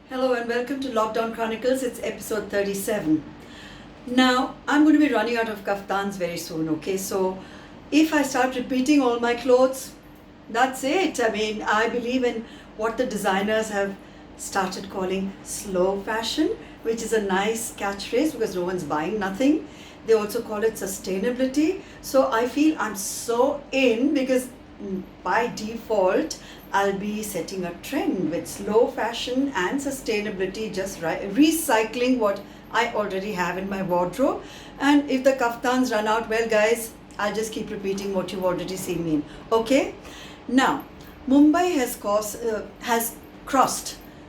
Hello and welcome to Lockdown Chronicles. It's episode 37. Now, I'm going to be running out of kaftans very soon, okay? So, if I start repeating all my clothes, that's it. I mean, I believe in what the designers have started calling slow fashion, which is a nice catchphrase because no one's buying nothing. They also call it sustainability. So, I feel I'm so in because by default, I'll be setting a trend with slow fashion and sustainability, just recycling what I already have in my wardrobe. And if the kaftans run out, well, guys, I'll just keep repeating what you've already seen me in. Okay? Now, Mumbai has crossed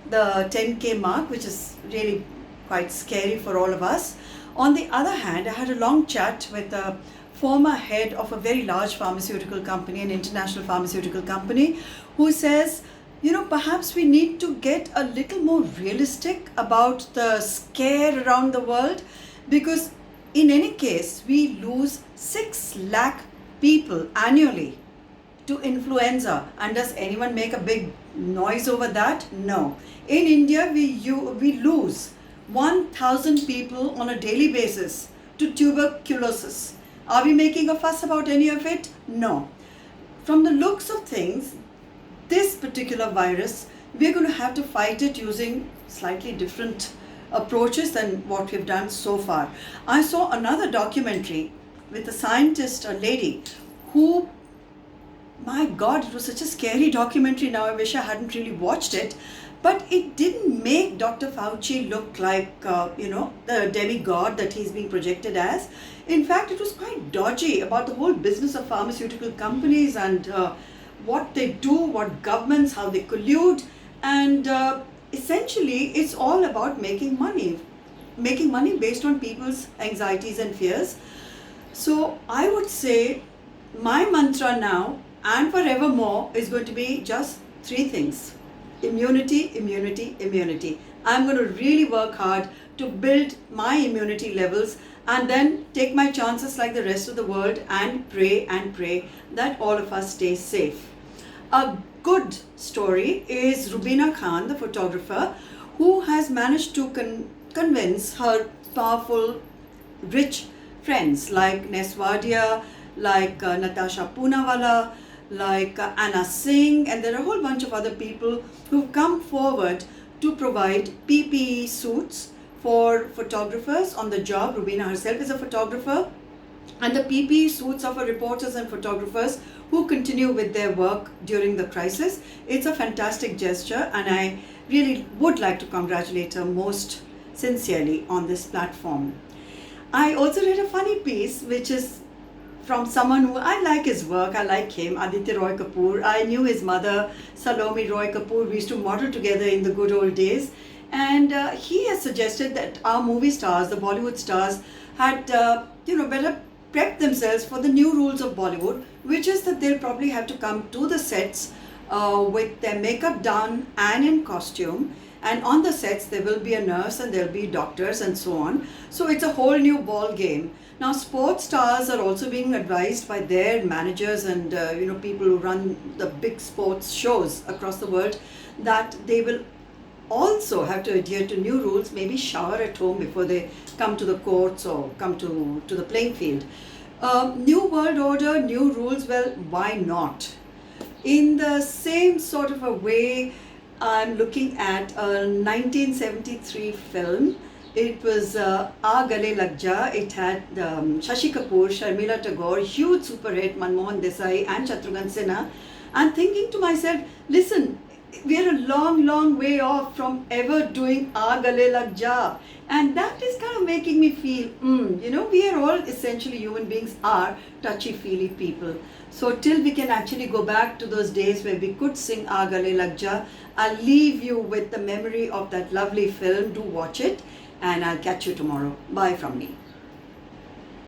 the 10K mark, which is really quite scary for all of us. On the other hand, I had a long chat with a former head of a very large pharmaceutical company, an international pharmaceutical company, who says, perhaps we need to get a little more realistic about the scare around the world, because in any case, we lose 6 lakh people annually to influenza. And does anyone make a big noise over that? No. In India, we lose 1,000 people on a daily basis to tuberculosis. Are we making a fuss about any of it? No. From the looks of things, this particular virus, we're going to have to fight it using slightly different approaches than what we've done so far. I saw another documentary with a scientist, a lady, who, my God, it was such a scary documentary. Now I wish I hadn't really watched it. But it didn't make Dr. Fauci look like, the demigod that he's being projected as. In fact, it was quite dodgy about the whole business of pharmaceutical companies and what they do, what governments, how they collude. And essentially, it's all about making money based on people's anxieties and fears. So I would say my mantra now and forevermore is going to be just 3 things. Immunity, immunity, immunity. I'm going to really work hard to build my immunity levels and then take my chances like the rest of the world and pray that all of us stay safe. A good story is Rubina Khan, the photographer, who has managed to convince her powerful, rich friends like Neswadia, like Natasha Poonawalla, like Anna Singh, and there are a whole bunch of other people who've come forward to provide PPE suits for photographers on the job. Rubina herself is a photographer, and the PPE suits are for reporters and photographers who continue with their work during the crisis. It's a fantastic gesture, and I really would like to congratulate her most sincerely on this platform. I also read a funny piece, which is from someone who I like his work, I like him, Aditya Roy Kapoor. I knew his mother, Salome Roy Kapoor. We used to model together in the good old days. And he has suggested that our movie stars, the Bollywood stars, had, better prep themselves for the new rules of Bollywood, which is that they'll probably have to come to the sets with their makeup done and in costume. And on the sets, there will be a nurse and there'll be doctors and so on. So it's a whole new ball game. Now, sports stars are also being advised by their managers and people who run the big sports shows across the world that they will also have to adhere to new rules, maybe shower at home before they come to the courts or come to the playing field. New world order, new rules, well, why not? In the same sort of a way, I'm looking at a 1973 film. It was Aa Gale Lag Ja. It had Shashi Kapoor, Sharmila Tagore, huge super hit, Manmohan Desai and Shatrughan Sinha. I'm thinking to myself, listen, we're a long, long way off from ever doing Aa Gale Lag Ja. And that is kind of making me feel, we are all essentially human beings, are touchy-feely people. So till we can actually go back to those days where we could sing Aa Gale Lag Ja, I'll leave you with the memory of that lovely film. Do watch it, and I'll catch you tomorrow. Bye from me.